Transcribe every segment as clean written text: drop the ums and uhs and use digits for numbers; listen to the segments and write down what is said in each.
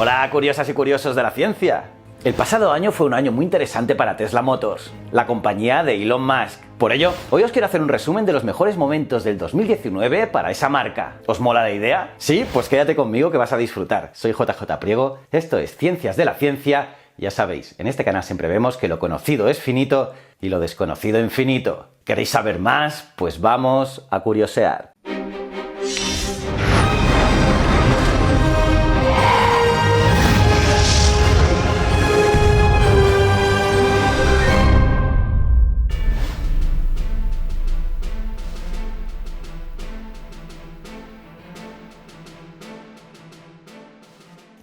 Hola, curiosas y curiosos de la ciencia. El pasado año fue un año muy interesante para Tesla Motors, la compañía de Elon Musk. Por ello, hoy os quiero hacer un resumen de los mejores momentos del 2019 para esa marca. ¿Os mola la idea? ¿Sí? Pues quédate conmigo que vas a disfrutar. Soy JJ Priego, esto es Ciencias de la Ciencia. Ya sabéis, en este canal siempre vemos que lo conocido es finito y lo desconocido infinito. ¿Queréis saber más? Pues vamos a curiosear.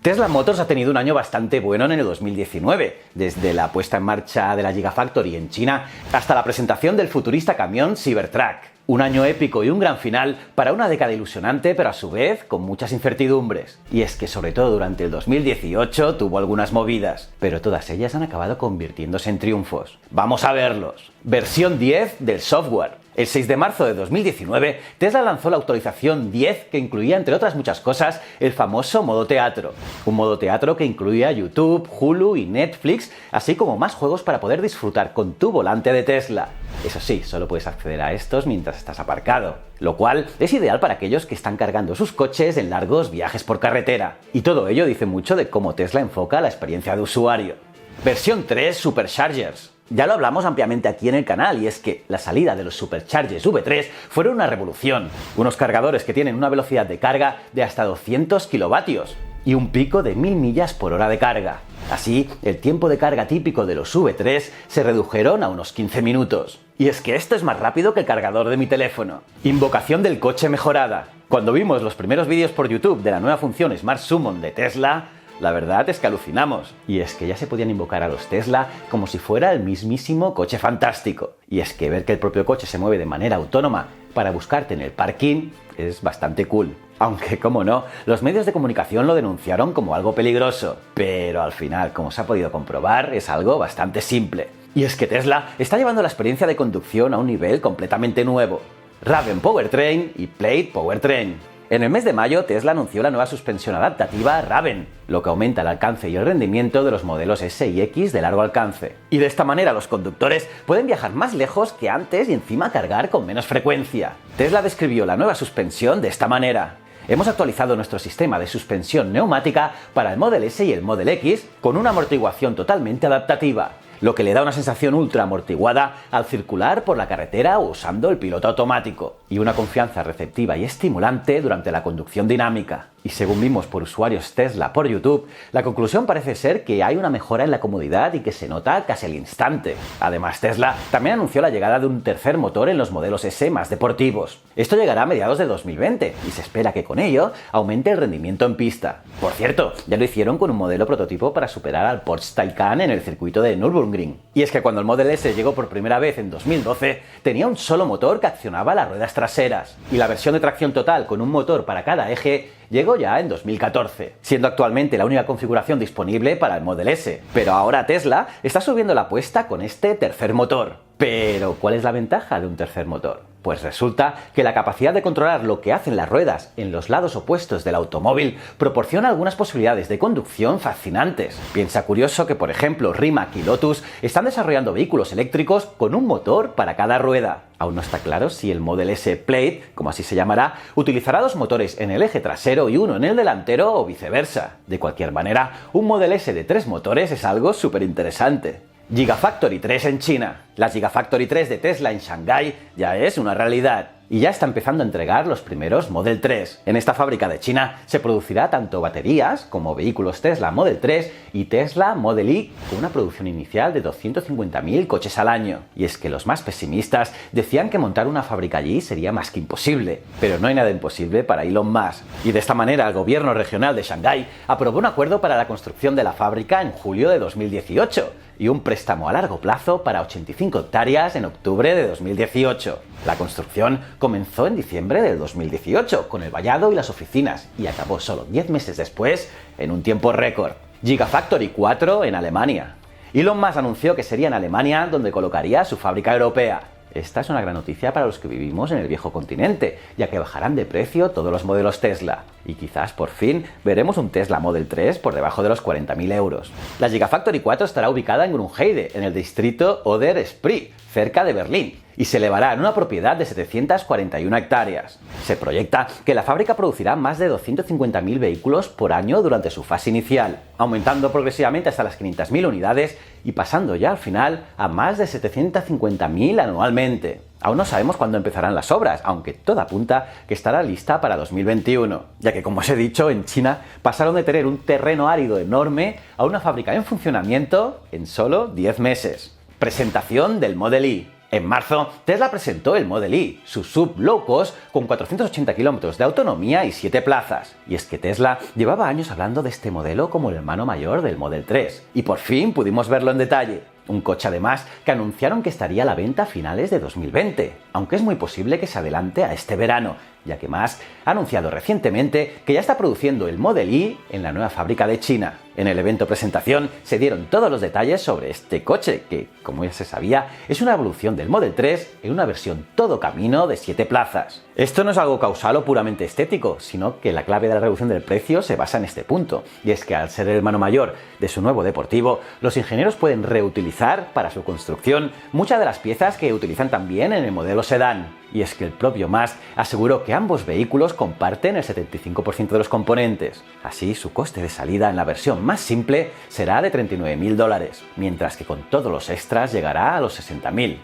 Tesla Motors ha tenido un año bastante bueno en el 2019, desde la puesta en marcha de la Gigafactory en China hasta la presentación del futurista camión Cybertruck. Un año épico y un gran final para una década ilusionante, pero a su vez con muchas incertidumbres. Y es que sobre todo durante el 2018 tuvo algunas movidas, pero todas ellas han acabado convirtiéndose en triunfos. Vamos a verlos. Versión 10 del software. El 6 de marzo de 2019, Tesla lanzó la actualización 10 que incluía, entre otras muchas cosas, el famoso modo teatro. Un modo teatro que incluía YouTube, Hulu y Netflix, así como más juegos para poder disfrutar con tu volante de Tesla. Eso sí, solo puedes acceder a estos mientras estás aparcado, lo cual es ideal para aquellos que están cargando sus coches en largos viajes por carretera. Y todo ello dice mucho de cómo Tesla enfoca la experiencia de usuario. Versión 3 Superchargers. Ya lo hablamos ampliamente aquí en el canal, y es que la salida de los Superchargers V3 fueron una revolución. Unos cargadores que tienen una velocidad de carga de hasta 200 kilovatios y un pico de 1000 millas por hora de carga. Así, el tiempo de carga típico de los V3 se redujeron a unos 15 minutos. Y es que esto es más rápido que el cargador de mi teléfono. Invocación del coche mejorada. Cuando vimos los primeros vídeos por YouTube de la nueva función Smart Summon de Tesla, la verdad es que alucinamos. Y es que ya se podían invocar a los Tesla como si fuera el mismísimo coche fantástico. Y es que ver que el propio coche se mueve de manera autónoma para buscarte en el parking es bastante cool. Aunque, como no, los medios de comunicación lo denunciaron como algo peligroso. Pero al final, como se ha podido comprobar, es algo bastante simple. Y es que Tesla está llevando la experiencia de conducción a un nivel completamente nuevo. Raven Powertrain y Plaid Powertrain. En el mes de mayo, Tesla anunció la nueva suspensión adaptativa Raven, lo que aumenta el alcance y el rendimiento de los modelos S y X de largo alcance. Y de esta manera los conductores pueden viajar más lejos que antes y encima cargar con menos frecuencia. Tesla describió la nueva suspensión de esta manera. Hemos actualizado nuestro sistema de suspensión neumática para el Model S y el Model X con una amortiguación totalmente adaptativa, lo que le da una sensación ultra amortiguada al circular por la carretera o usando el piloto automático, y una confianza receptiva y estimulante durante la conducción dinámica. Y según vimos por usuarios Tesla por YouTube, la conclusión parece ser que hay una mejora en la comodidad y que se nota casi al instante. Además, Tesla también anunció la llegada de un tercer motor en los modelos S más deportivos. Esto llegará a mediados de 2020 y se espera que con ello aumente el rendimiento en pista. Por cierto, ya lo hicieron con un modelo prototipo para superar al Porsche Taycan en el circuito de Nürburgring. Y es que cuando el Model S llegó por primera vez en 2012, tenía un solo motor que accionaba las ruedas traseras. Y la versión de tracción total con un motor para cada eje llegó ya en 2014, siendo actualmente la única configuración disponible para el Model S. Pero ahora Tesla está subiendo la apuesta con este tercer motor. Pero, ¿cuál es la ventaja de un tercer motor? Pues resulta que la capacidad de controlar lo que hacen las ruedas en los lados opuestos del automóvil proporciona algunas posibilidades de conducción fascinantes. Piensa curioso que, por ejemplo, Rimac y Lotus están desarrollando vehículos eléctricos con un motor para cada rueda. Aún no está claro si el Model S Plaid, como así se llamará, utilizará dos motores en el eje trasero y uno en el delantero o viceversa. De cualquier manera, un Model S de 3 motores es algo súper interesante. Gigafactory 3 en China. La Gigafactory 3 de Tesla en Shanghái ya es una realidad. Y ya está empezando a entregar los primeros Model 3. En esta fábrica de China se producirá tanto baterías como vehículos Tesla Model 3 y Tesla Model Y con una producción inicial de 250.000 coches al año. Y es que los más pesimistas decían que montar una fábrica allí sería más que imposible. Pero no hay nada imposible para Elon Musk. Y de esta manera el gobierno regional de Shanghái aprobó un acuerdo para la construcción de la fábrica en julio de 2018 y un préstamo a largo plazo para 85 hectáreas en octubre de 2018. La construcción comenzó en diciembre del 2018 con el vallado y las oficinas y acabó solo 10 meses después en un tiempo récord. Gigafactory 4 en Alemania. Elon Musk anunció que sería en Alemania donde colocaría su fábrica europea. Esta es una gran noticia para los que vivimos en el viejo continente, ya que bajarán de precio todos los modelos Tesla. Y quizás por fin veremos un Tesla Model 3 por debajo de los 40.000 euros. La Gigafactory 4 estará ubicada en Grünheide, en el distrito Oder-Spree, cerca de Berlín, y se elevará en una propiedad de 741 hectáreas. Se proyecta que la fábrica producirá más de 250.000 vehículos por año durante su fase inicial, aumentando progresivamente hasta las 500.000 unidades y pasando ya al final a más de 750.000 anualmente. Aún no sabemos cuándo empezarán las obras, aunque todo apunta que estará lista para 2021, ya que, como os he dicho, en China pasaron de tener un terreno árido enorme a una fábrica en funcionamiento en solo 10 meses. Presentación del Model Y. En marzo, Tesla presentó el Model Y, su sub low cost con 480 kilómetros de autonomía y 7 plazas. Y es que Tesla llevaba años hablando de este modelo como el hermano mayor del Model 3, y por fin pudimos verlo en detalle. Un coche además que anunciaron que estaría a la venta a finales de 2020, aunque es muy posible que se adelante a este verano, ya que Musk ha anunciado recientemente que ya está produciendo el Model Y en la nueva fábrica de China. En el evento presentación se dieron todos los detalles sobre este coche, que, como ya se sabía, es una evolución del Model 3 en una versión todo camino de 7 plazas. Esto no es algo causal o puramente estético, sino que la clave de la reducción del precio se basa en este punto, y es que al ser el hermano mayor de su nuevo deportivo, los ingenieros pueden reutilizar para su construcción muchas de las piezas que utilizan también en el modelo sedán. Y es que el propio Musk aseguró que ambos vehículos comparten el 75% de los componentes. Así, su coste de salida en la versión más simple será de $39.000, mientras que con todos los extras llegará a los $60.000.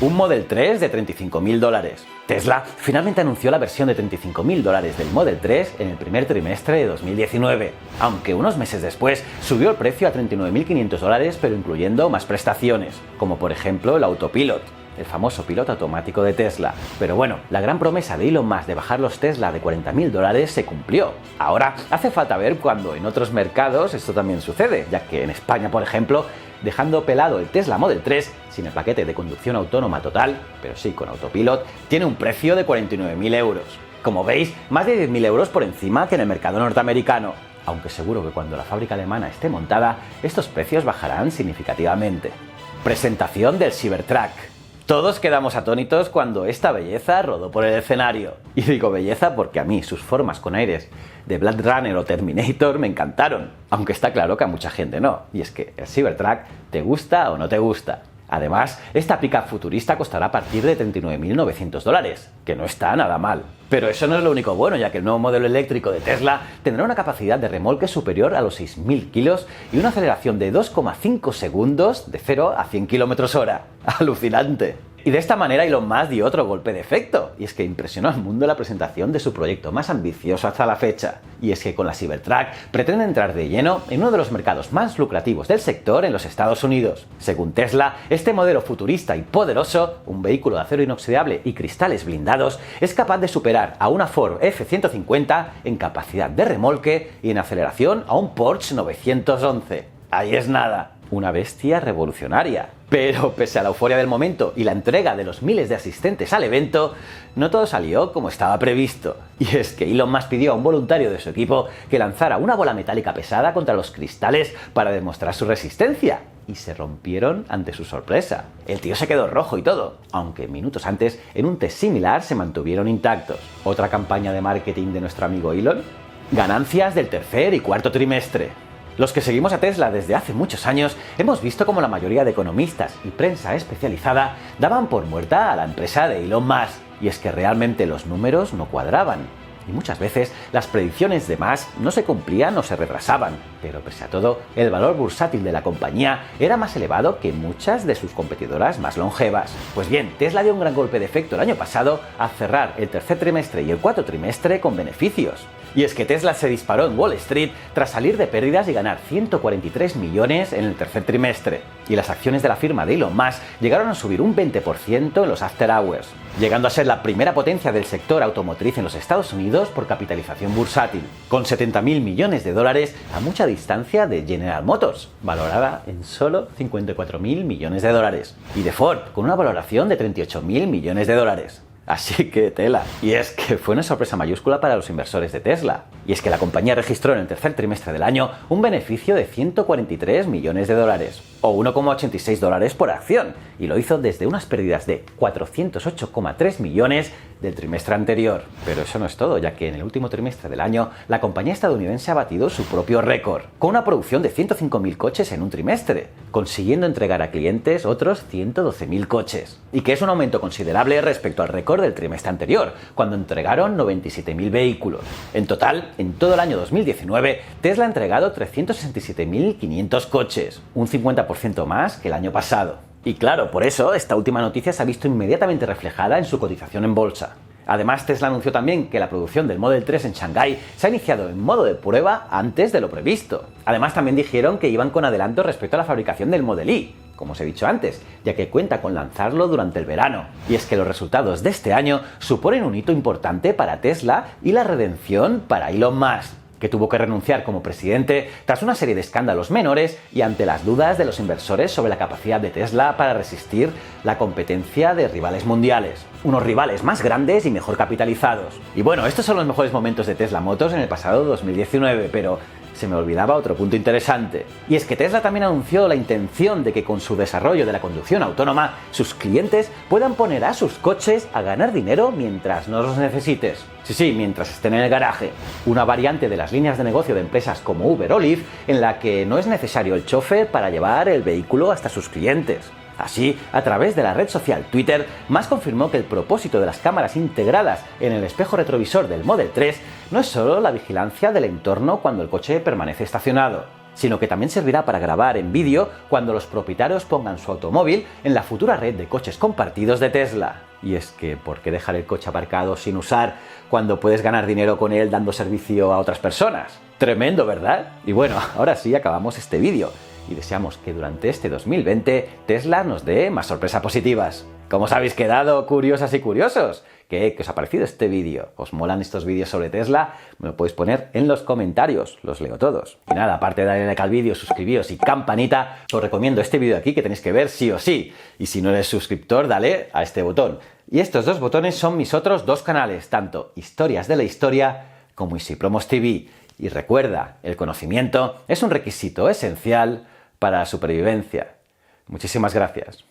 Un Model 3 de $35.000. Tesla finalmente anunció la versión de $35.000 del Model 3 en el primer trimestre de 2019, aunque unos meses después subió el precio a $39.500, pero incluyendo más prestaciones, como por ejemplo el Autopilot, el famoso piloto automático de Tesla. Pero bueno, la gran promesa de Elon Musk de bajar los Tesla de $40.000 se cumplió. Ahora hace falta ver cuando en otros mercados esto también sucede, ya que en España, por ejemplo, dejando pelado el Tesla Model 3 sin el paquete de conducción autónoma total, pero sí con Autopilot, tiene un precio de 49.000 euros. Como veis, más de 10.000 euros por encima que en el mercado norteamericano, aunque seguro que cuando la fábrica alemana esté montada, estos precios bajarán significativamente. Presentación del Cybertruck. Todos quedamos atónitos cuando esta belleza rodó por el escenario. Y digo belleza porque a mí sus formas con aires de Blade Runner o Terminator me encantaron, aunque está claro que a mucha gente no, y es que el Cybertruck te gusta o no te gusta. Además, esta pickup futurista costará a partir de $39.900, que no está nada mal. Pero eso no es lo único bueno, ya que el nuevo modelo eléctrico de Tesla tendrá una capacidad de remolque superior a los 6.000 kilos y una aceleración de 2,5 segundos de 0 a 100 km/h. ¡Alucinante! Y de esta manera Elon Musk dio otro golpe de efecto, y es que impresionó al mundo la presentación de su proyecto más ambicioso hasta la fecha. Y es que con la Cybertruck pretende entrar de lleno en uno de los mercados más lucrativos del sector en los Estados Unidos. Según Tesla, este modelo futurista y poderoso, un vehículo de acero inoxidable y cristales blindados, es capaz de superar a una Ford F-150 en capacidad de remolque y en aceleración a un Porsche 911. Ahí es nada, una bestia revolucionaria. Pero pese a la euforia del momento y la entrega de los miles de asistentes al evento, no todo salió como estaba previsto. Y es que Elon Musk pidió a un voluntario de su equipo que lanzara una bola metálica pesada contra los cristales para demostrar su resistencia. Y se rompieron ante su sorpresa. El tío se quedó rojo y todo, aunque minutos antes, en un test similar, se mantuvieron intactos. ¿Otra campaña de marketing de nuestro amigo Elon? Ganancias del tercer y cuarto trimestre. Los que seguimos a Tesla desde hace muchos años hemos visto cómo la mayoría de economistas y prensa especializada daban por muerta a la empresa de Elon Musk, y es que realmente los números no cuadraban. Y muchas veces las predicciones de Musk no se cumplían o se retrasaban, pero pese a todo, el valor bursátil de la compañía era más elevado que muchas de sus competidoras más longevas. Pues bien, Tesla dio un gran golpe de efecto el año pasado al cerrar el tercer trimestre y el cuarto trimestre con beneficios. Y es que Tesla se disparó en Wall Street tras salir de pérdidas y ganar 143 millones en el tercer trimestre. Y las acciones de la firma de Elon Musk llegaron a subir un 20% en los after hours, llegando a ser la primera potencia del sector automotriz en los Estados Unidos por capitalización bursátil, con 70.000 millones de dólares a mucha distancia de General Motors, valorada en solo 54.000 millones de dólares, y de Ford, con una valoración de 38.000 millones de dólares. Así que tela. Y es que fue una sorpresa mayúscula para los inversores de Tesla. Y es que la compañía registró en el tercer trimestre del año un beneficio de 143 millones de dólares, o 1,86 dólares por acción, y lo hizo desde unas pérdidas de 408,3 millones del trimestre anterior. Pero eso no es todo, ya que en el último trimestre del año la compañía estadounidense ha batido su propio récord, con una producción de 105.000 coches en un trimestre, consiguiendo entregar a clientes otros 112.000 coches, y que es un aumento considerable respecto al récord del trimestre anterior, cuando entregaron 97.000 vehículos. En total, en todo el año 2019, Tesla ha entregado 367.500 coches, un 50% más que el año pasado. Y claro, por eso esta última noticia se ha visto inmediatamente reflejada en su cotización en bolsa. Además, Tesla anunció también que la producción del Model 3 en Shanghái se ha iniciado en modo de prueba antes de lo previsto. Además, también dijeron que iban con adelanto respecto a la fabricación del Model Y, como os he dicho antes, ya que cuenta con lanzarlo durante el verano. Y es que los resultados de este año suponen un hito importante para Tesla y la redención para Elon Musk, que tuvo que renunciar como presidente tras una serie de escándalos menores y ante las dudas de los inversores sobre la capacidad de Tesla para resistir la competencia de rivales mundiales, unos rivales más grandes y mejor capitalizados. Y bueno, estos son los mejores momentos de Tesla Motors en el pasado 2019, pero se me olvidaba otro punto interesante. Y es que Tesla también anunció la intención de que con su desarrollo de la conducción autónoma, sus clientes puedan poner a sus coches a ganar dinero mientras no los necesites. Sí, mientras estén en el garaje. Una variante de las líneas de negocio de empresas como Uber o Lyft, en la que no es necesario el chofer para llevar el vehículo hasta sus clientes. Así, a través de la red social Twitter, Musk confirmó que el propósito de las cámaras integradas en el espejo retrovisor del Model 3 no es solo la vigilancia del entorno cuando el coche permanece estacionado, sino que también servirá para grabar en vídeo cuando los propietarios pongan su automóvil en la futura red de coches compartidos de Tesla. Y es que, ¿por qué dejar el coche aparcado sin usar cuando puedes ganar dinero con él dando servicio a otras personas? Tremendo, ¿verdad? Y bueno, ahora sí acabamos este vídeo. Y deseamos que durante este 2020 Tesla nos dé más sorpresas positivas. ¿Cómo os habéis quedado, curiosas y curiosos? ¿Qué os ha parecido este vídeo? ¿Os molan estos vídeos sobre Tesla? Me lo podéis poner en los comentarios, los leo todos. Y nada, aparte de darle like al vídeo, suscribíos y campanita, os recomiendo este vídeo de aquí que tenéis que ver sí o sí. Y si no eres suscriptor, dale a este botón. Y estos dos botones son mis otros dos canales, tanto Historias de la Historia como Easy Promos TV. Y recuerda, el conocimiento es un requisito esencial para la supervivencia. Muchísimas gracias.